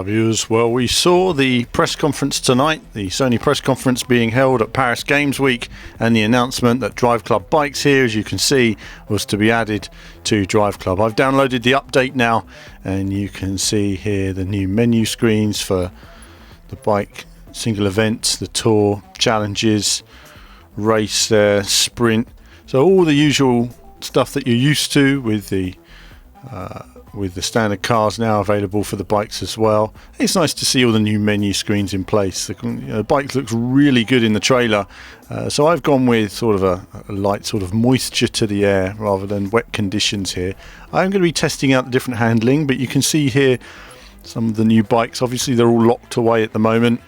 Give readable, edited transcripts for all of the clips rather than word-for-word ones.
Driveclub viewers. Well, we saw the press conference tonight, the Sony press conference being held at Paris Games Week, and the announcement that Driveclub bikes here, as you can see, was to be added to Driveclub. I've downloaded the update now, and you can see here the new menu screens for the bike, single events, the tour, challenges, race there, sprint. So all the usual stuff that you're used to with the standard cars now available for the bikes as well. It's nice to see all the new menu screens in place. The bike looks really good in the trailer, so I've gone with sort of a light sort of moisture to the air rather than wet conditions here. I'm going to be testing out the different handling, but you can see here some of the new bikes. Obviously they're all locked away at the moment.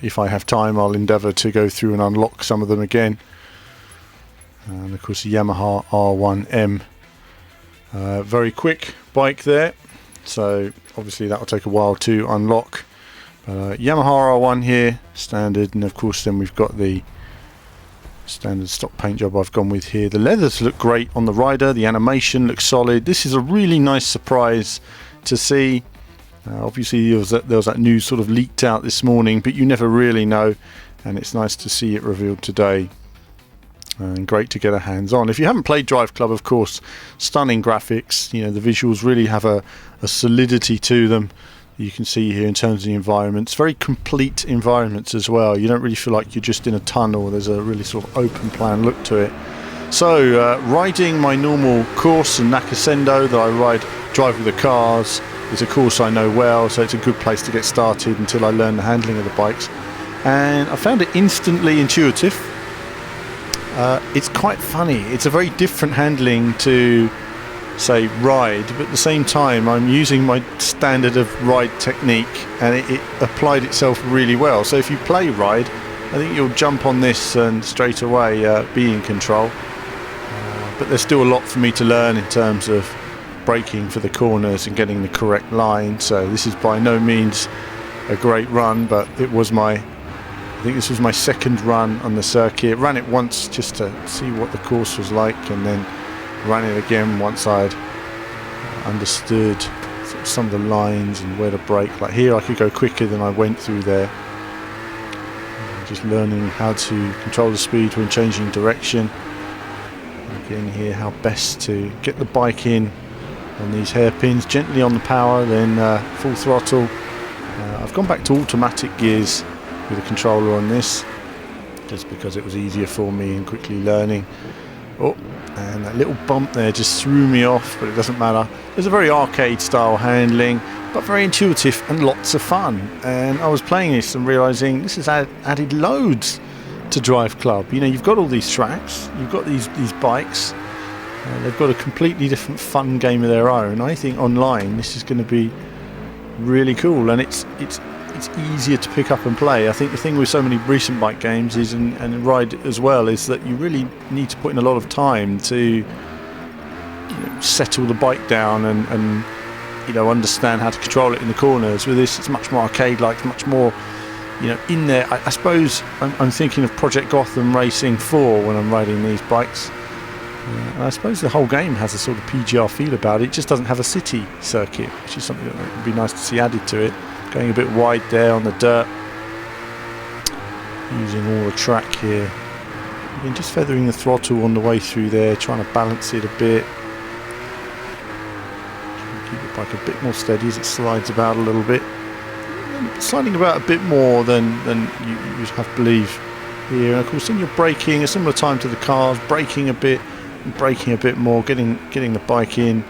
If I have time, I'll endeavour to go through and unlock some of them again. And of course the Yamaha R1M. Very quick bike there, so obviously that will take a while to unlock. Yamaha R1 here, standard, and of course then we've got the standard stock paint job I've gone with here. The leathers look great on the rider, the animation looks solid. This is a really nice surprise to see. Obviously there was that news sort of leaked out this morning, but you never really know, and it's nice to see it revealed today. And great to get our hands on. If you haven't played Driveclub, of course, stunning graphics. You know, the visuals really have a solidity to them. You can see here in terms of the environments, very complete environments as well. You don't really feel like you're just in a tunnel. There's a really sort of open plan look to it. So riding my normal course in Nakasendo that I drive with the cars is a course I know well, so it's a good place to get started until I learn the handling of the bikes. And I found it instantly intuitive. It's quite funny. It's a very different handling to, say, ride, but at the same time I'm using my standard of ride technique, and it applied itself really well. So if you play ride, I think you'll jump on this and straight away be in control. But there's still a lot for me to learn in terms of braking for the corners and getting the correct line. So this is by no means a great run, but I think this was my second run on the circuit. Ran it once just to see what the course was like, and then ran it again once I'd understood some of the lines and where to brake. Like here I could go quicker than I went through there. Just learning how to control the speed when changing direction. Again here, how best to get the bike in on these hairpins, gently on the power, then full throttle. I've gone back to automatic gears with a controller on this, just because it was easier for me in quickly learning. Oh, and that little bump there just threw me off, but it doesn't matter. There's a very arcade style handling, but very intuitive and lots of fun. And I was playing this and realising this has added loads to Driveclub. You know, you've got all these tracks, you've got these bikes, they've got a completely different fun game of their own. I think online this is going to be really cool, and it's easier to pick up and play. I think the thing with so many recent bike games is, and ride as well, is that you really need to put in a lot of time to settle the bike down and understand how to control it in the corners. With this, it's much more arcade-like, much more in there. I suppose I'm thinking of Project Gotham Racing 4 when I'm riding these bikes. And I suppose the whole game has a sort of PGR feel about it. It just doesn't have a city circuit, which is something that would be nice to see added to it. Going a bit wide there on the dirt, using all the track here. Again, just feathering the throttle on the way through there, trying to balance it a bit. Keep the bike a bit more steady as it slides about a little bit. Sliding about a bit more than you have to believe here. And of course, then you're braking a similar time to the cars, braking a bit, and braking a bit more, getting the bike in.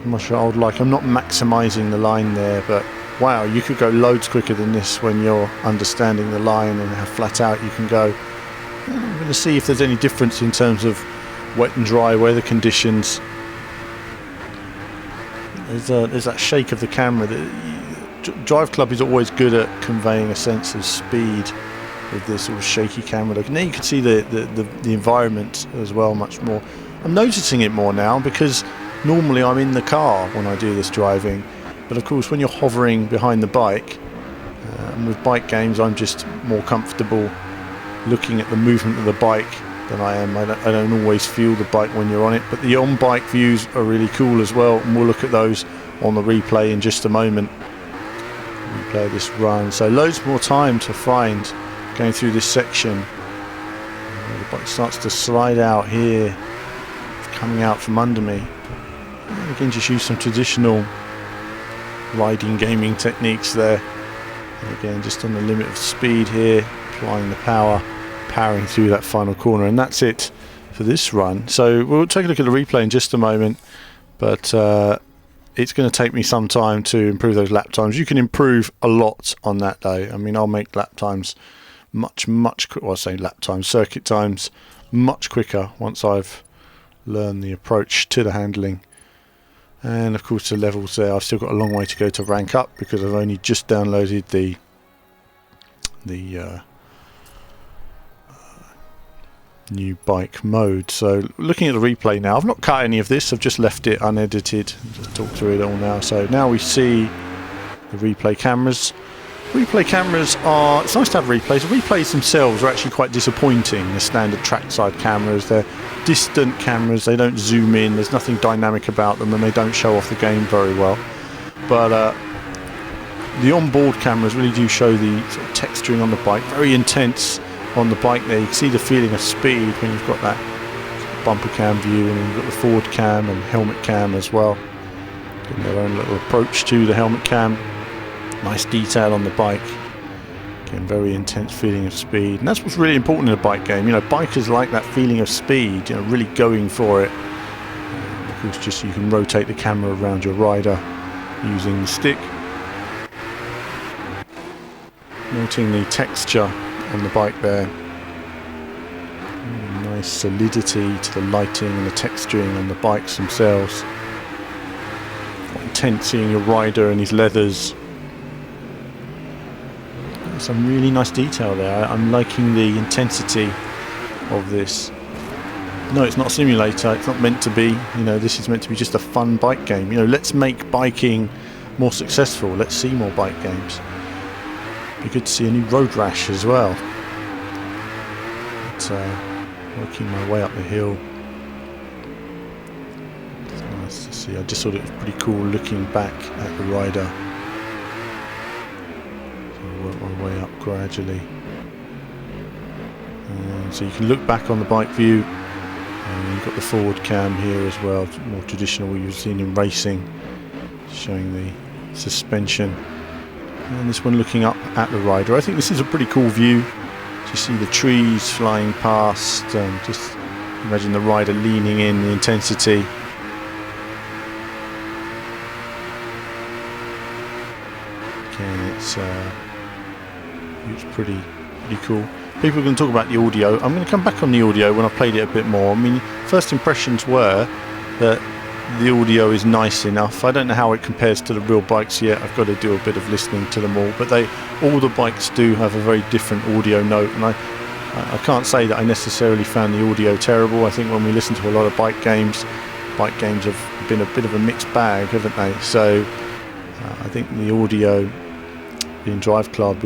Much I would like. I'm not maximising the line there, but wow, you could go loads quicker than this when you're understanding the line and how flat out you can go. I'm going to see if there's any difference in terms of wet and dry weather conditions. There's that shake of the camera. Driveclub is always good at conveying a sense of speed with this sort of shaky camera look. And then you can see the environment as well much more. I'm noticing it more now because normally I'm in the car when I do this driving, but of course when you're hovering behind the bike, and with bike games I'm just more comfortable looking at the movement of the bike than I am. I don't always feel the bike when you're on it, but the on-bike views are really cool as well, and we'll look at those on the replay in just a moment. Replay this run, so loads more time to find going through this section. The bike starts to slide out here, it's coming out from under me. And again, just use some traditional riding gaming techniques there. And again, just on the limit of speed here, applying the power, powering through that final corner, and that's it for this run. So we'll take a look at the replay in just a moment, but it's going to take me some time to improve those lap times. You can improve a lot on that though. I mean, I'll make lap times much quicker. Well, I say lap times, circuit times much quicker once I've learned the approach to the handling. And of course the levels there, I've still got a long way to go to rank up because I've only just downloaded the new bike mode. So looking at the replay now, I've not cut any of this, I've just left it unedited, just talk through it all now. So now we see the replay cameras. Replay cameras are, it's nice to have replays. The replays themselves are actually quite disappointing. The standard trackside cameras, they're distant cameras, they don't zoom in, there's nothing dynamic about them, and they don't show off the game very well. But the onboard cameras really do show the sort of texturing on the bike, very intense on the bike there. You can see the feeling of speed when you've got that bumper cam view, and you've got the forward cam and helmet cam as well. Getting their own little approach to the helmet cam. Nice detail on the bike. Again, very intense feeling of speed, and that's what's really important in a bike game. You know, bikers like that feeling of speed, you know, really going for it. Of course, just you can rotate the camera around your rider using the stick. Noting the texture on the bike there. Nice solidity to the lighting and the texturing on the bikes themselves. Quite intense seeing your rider and his leathers. Some really nice detail there. I'm liking the intensity of this. No, it's not a simulator, it's not meant to be. You know, this is meant to be just a fun bike game. You know, let's make biking more successful. Let's see more bike games. Be good to see a new Road Rash as well. But working my way up the hill. It's nice to see. I just thought it was pretty cool looking back at the rider. Work my way up gradually, so you can look back on the bike view, and you've got the forward cam here as well, more traditional what you've seen in racing, showing the suspension, and this one looking up at the rider. I think this is a pretty cool view. You see the trees flying past, just imagine the rider leaning in, the intensity. Again, it's pretty cool. People are going to talk about the audio. I'm going to come back on the audio when I've played it a bit more. I mean, first impressions were that the audio is nice enough. I don't know how it compares to the real bikes yet. I've got to do a bit of listening to them all. But all the bikes do have a very different audio note, and I can't say that I necessarily found the audio terrible. I think when we listen to a lot of bike games have been a bit of a mixed bag, haven't they? So I think the audio in Driveclub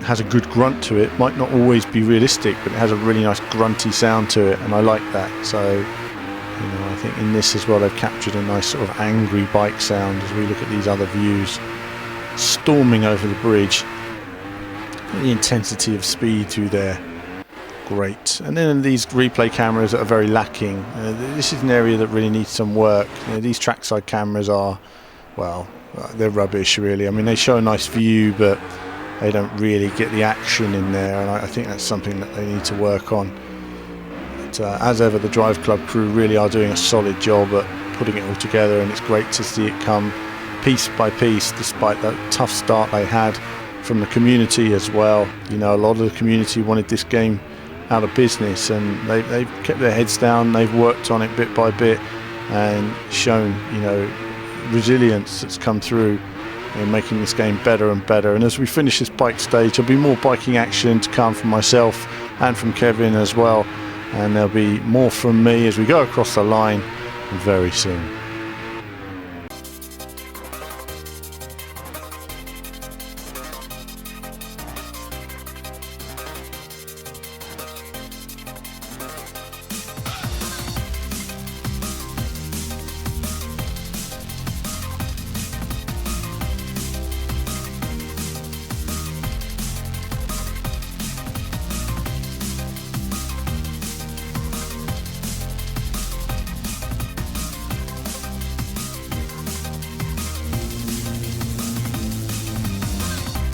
has a good grunt to it. Might not always be realistic, but it has a really nice grunty sound to it, and I like that. So, you know, I think in this as well they've captured a nice sort of angry bike sound as we look at these other views. Storming over the bridge. The intensity of speed through there. Great. And then these replay cameras that are very lacking. This is an area that really needs some work. You know, these trackside cameras are, well, they're rubbish really. I mean, they show a nice view, but they don't really get the action in there, and I think that's something that they need to work on. But as ever, the Driveclub crew really are doing a solid job at putting it all together, and it's great to see it come piece by piece, despite that tough start they had from the community as well. You know, a lot of the community wanted this game out of business, and they've kept their heads down, they've worked on it bit by bit, and shown, you know, resilience that's come through in making this game better and better. And as we finish this bike stage, there'll be more biking action to come from myself and from Kevin as well, and there'll be more from me as we go across the line very soon.